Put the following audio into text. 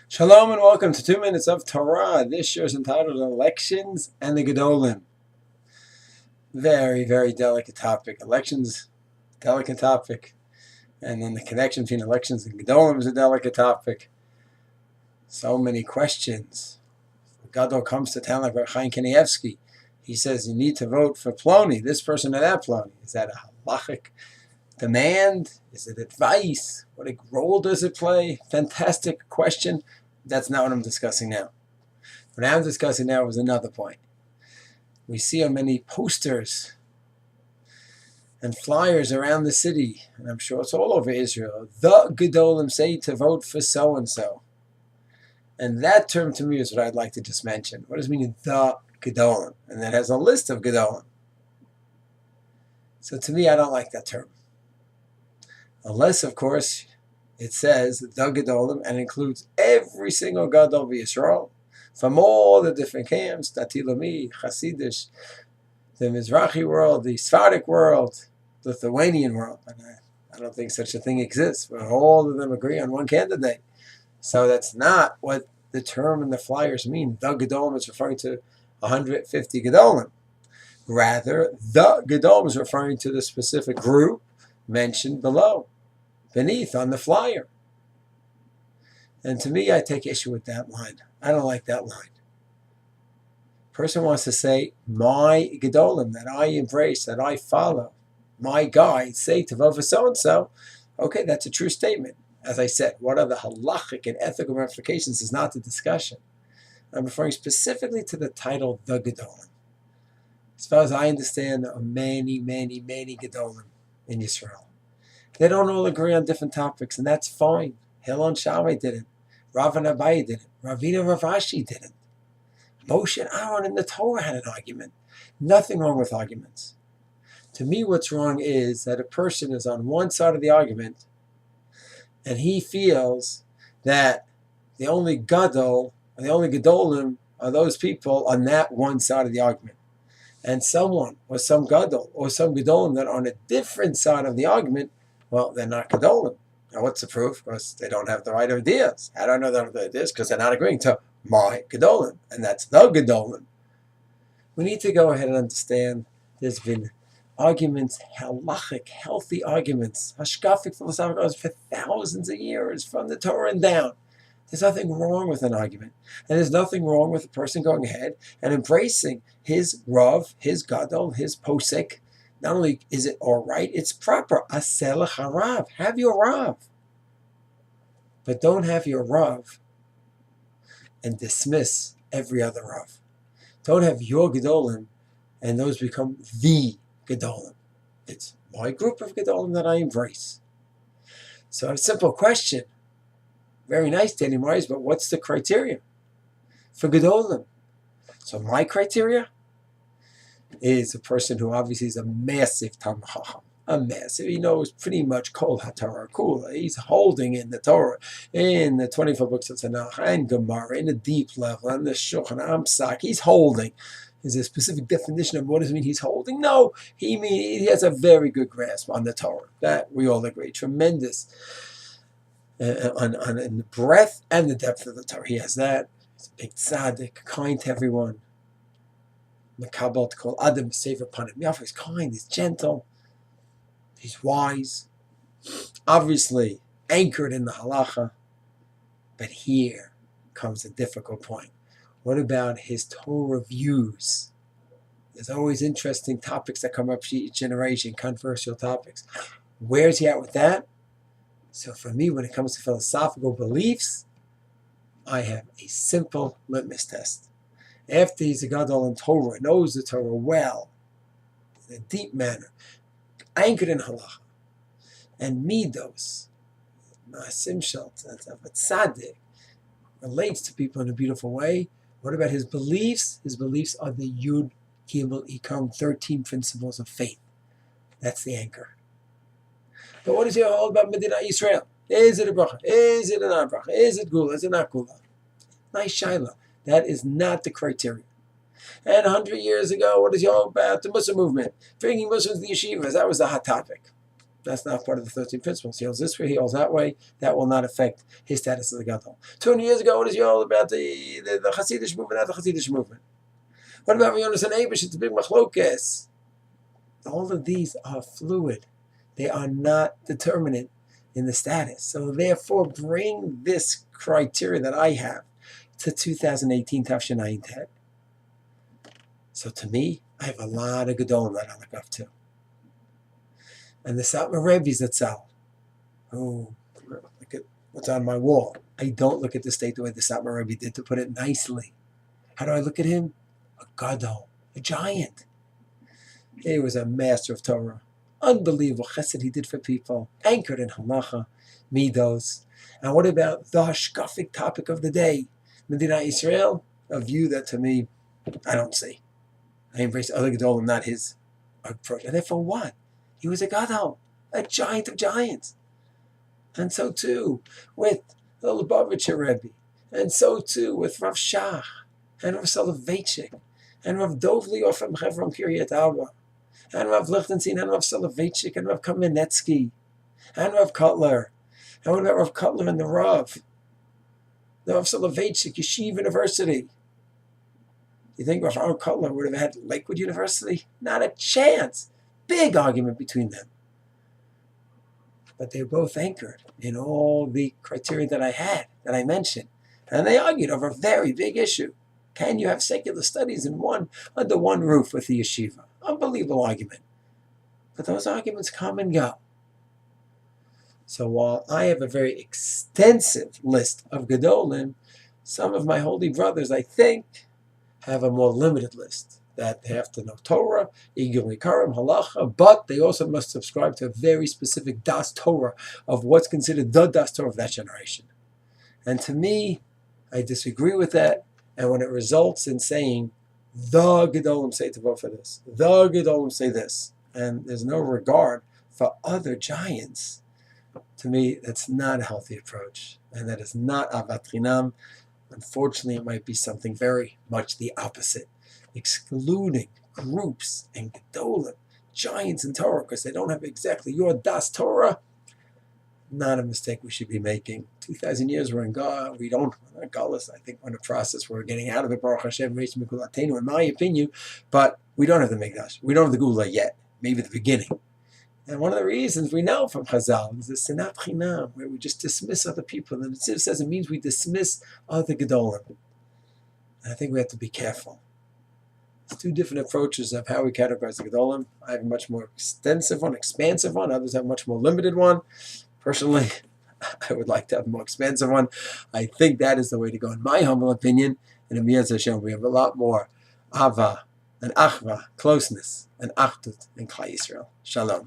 Shalom and welcome to 2 Minutes of Torah. This year is entitled Elections and the Gedolim. Very, very delicate topic. Elections, delicate topic. And then the connection between elections and Gedolim is a delicate topic. So many questions. Gadol comes to town like Rabbi Chaim Kanievsky. He says you need to vote for Ploni, this person or that Ploni. Is that a halachic demand? Is it advice? What role does it play? Fantastic question. That's not what I'm discussing now. What I'm discussing now is another point. We see how many posters and flyers around the city, and I'm sure it's all over Israel. The Gedolim say to vote for so-and-so. And that term to me is what I'd like to just mention. What does it mean, the Gedolim? And that has a list of Gedolim. So to me, I don't like that term. Unless, of course, it says the Gedolim and includes every single Gadol Yisrael from all the different camps, Datilami, Hasidish, the Mizrahi world, the Sephardic world, the Lithuanian world. And I don't think such a thing exists, but all of them agree on one candidate. So that's not what the term and the flyers mean. The Gedolim is referring to 150 Gedolim. Rather, the Gedolim is referring to the specific group mentioned below, beneath on the flyer. And to me, I take issue with that line. I don't like that line. Person wants to say, my Gedolim, that I embrace, that I follow, my guide, say to vote for so-and-so. Okay, that's a true statement. As I said, what are the halachic and ethical ramifications is not the discussion. I'm referring specifically to the title, the Gedolim. As far as I understand, there are many, many, many Gedolim in Israel. They don't all agree on different topics, and that's fine. Hilon Shammai didn't. Rav and Abaye didn't. Ravina Rav Ashi didn't. Moshe and Aaron in the Torah had an argument. Nothing wrong with arguments. To me, what's wrong is that a person is on one side of the argument, and he feels that the only Gadol, the only Gedolim are those people on that one side of the argument. And someone, or some Gadol, or some Gedolim that are on a different side of the argument, well, they're not Gedolim. Now, what's the proof? Because they don't have the right ideas. How do I know they don't have the ideas? Because they're not agreeing to my Gedolim, and that's the Gedolim. We need to go ahead and understand there's been arguments, halachic, healthy arguments, hashkafic, philosophical arguments for thousands of years, from the Torah and down. There's nothing wrong with an argument. And there's nothing wrong with a person going ahead and embracing his Rav, his Gadol, his Posek. Not only is it all right, it's proper. Asel harav. Have your Rav. But don't have your Rav and dismiss every other Rav. Don't have your Gedolim and those become the Gedolim. It's my group of Gedolim that I embrace. So a simple question. Very nice, Danny Myers, but what's the criteria for Gedolim? So my criteria is a person who obviously is a massive Talmid Chacham. A massive, he knows pretty much Kol HaTorah Kula. He's holding in the Torah, in the 24 books of Tanakh, and Gemara, in a deep level, and the Shulchan Amsak. He's holding. Is there a specific definition of what does it mean he's holding? No, he has a very good grasp on the Torah. That we all agree. Tremendous in the breadth and the depth of the Torah. He has that. He's a big tzaddik, kind to everyone. Makabel to call Adam save upon him. Yahweh is kind, he's gentle, he's wise, obviously anchored in the halacha. But here comes a difficult point. What about his Torah views? There's always interesting topics that come up each generation, controversial topics. Where's he at with that? So for me, when it comes to philosophical beliefs, I have a simple litmus test. After he's a Gadol in Torah, knows the Torah well, in a deep manner, anchored in halacha, and midos, ma'asim shel tzaddik, relates to people in a beautiful way. What about his beliefs? His beliefs are the Yud Gimel Ikam 13 principles of faith. That's the anchor. But what is he all about Medina Yisrael? Is it a bracha? Is it a non-bracha? Is it gula? Is it not gula? Nice shaila. That is not the criteria. And 100 years ago, what is he all about? The Muslim movement. Bringing Muslims to the yeshivas. That was the hot topic. That's not part of the 13 principles. He holds this way, he holds that way. That will not affect his status as a gadol. 200 years ago, what is he all about the Hasidic movement, not the Hasidic movement? What about Yonas and Abish? It's a big machlokes. All of these are fluid. They are not determinate in the status. So therefore, bring this criteria that I have to 2018 Tafshin Ayin Tet. So to me, I have a lot of Gedolim that I look up to. And the Satmar Rebbe's Zatzal. Oh, look at what's on my wall. I don't look at the state the way the Satmar Rebbe did, to put it nicely. How do I look at him? A Gadol, a giant. He was a master of Torah. Unbelievable chesed he did for people. Anchored in halacha, midos. And what about the hashkafic topic of the day? Medina Israel, a view that to me, I don't see. I embrace other Gedolim, not his approach. And therefore what? He was a Gadol, a giant of giants. And so too with the Lubavitcher Rebbe. And so too with Rav Shach, and Rav Soloveitchik, and Rav Dov Lior from Chevron Kiryat Arba, and Rav Lichtenstein, and Rav Soloveitchik, and Rav Kamenetsky, and Rav Kotler. And what about Rav Kotler and the Rav? The Rav Soloveitchik, Yeshiva University. You think Rav Aaron Kotler would have had Lakewood University? Not a chance. Big argument between them. But they're both anchored in all the criteria that I had, that I mentioned. And they argued over a very big issue. Can you have secular studies under one roof with the yeshiva? Unbelievable argument. But those arguments come and go. So while I have a very extensive list of Gedolim, some of my holy brothers, I think, have a more limited list. That they have to know Torah, Igul Ikarim, Halacha, but they also must subscribe to a very specific Das Torah of what's considered the Das Torah of that generation. And to me, I disagree with that. And when it results in saying, the Gedolim say to vote for this, the Gedolim say this, and there's no regard for other giants, to me, that's not a healthy approach. And that is not Avat Chinam. Unfortunately, it might be something very much the opposite. Excluding groups and Gedolim, giants in Torah, because they don't have exactly your Das Torah, not a mistake we should be making. 2,000 years we're in God, we don't, not Galus, I think we're in a process where we're getting out of it, Baruch Hashem, in my opinion, but we don't have the Mikdash, we don't have the Gula yet, maybe the beginning. And one of the reasons we know from Chazal is the Sinat Chinam, where we just dismiss other people. And the Tziv says it means we dismiss other Gedolim. And I think we have to be careful. It's two different approaches of how we categorize the Gedolim. I have a much more extensive one, expansive one. Others have a much more limited one. Personally, I would like to have a more expansive one. I think that is the way to go, in my humble opinion. And in Miyaz Hashem, we have a lot more Ava and Achva, closeness, and Achdut in Klal Yisrael. Shalom.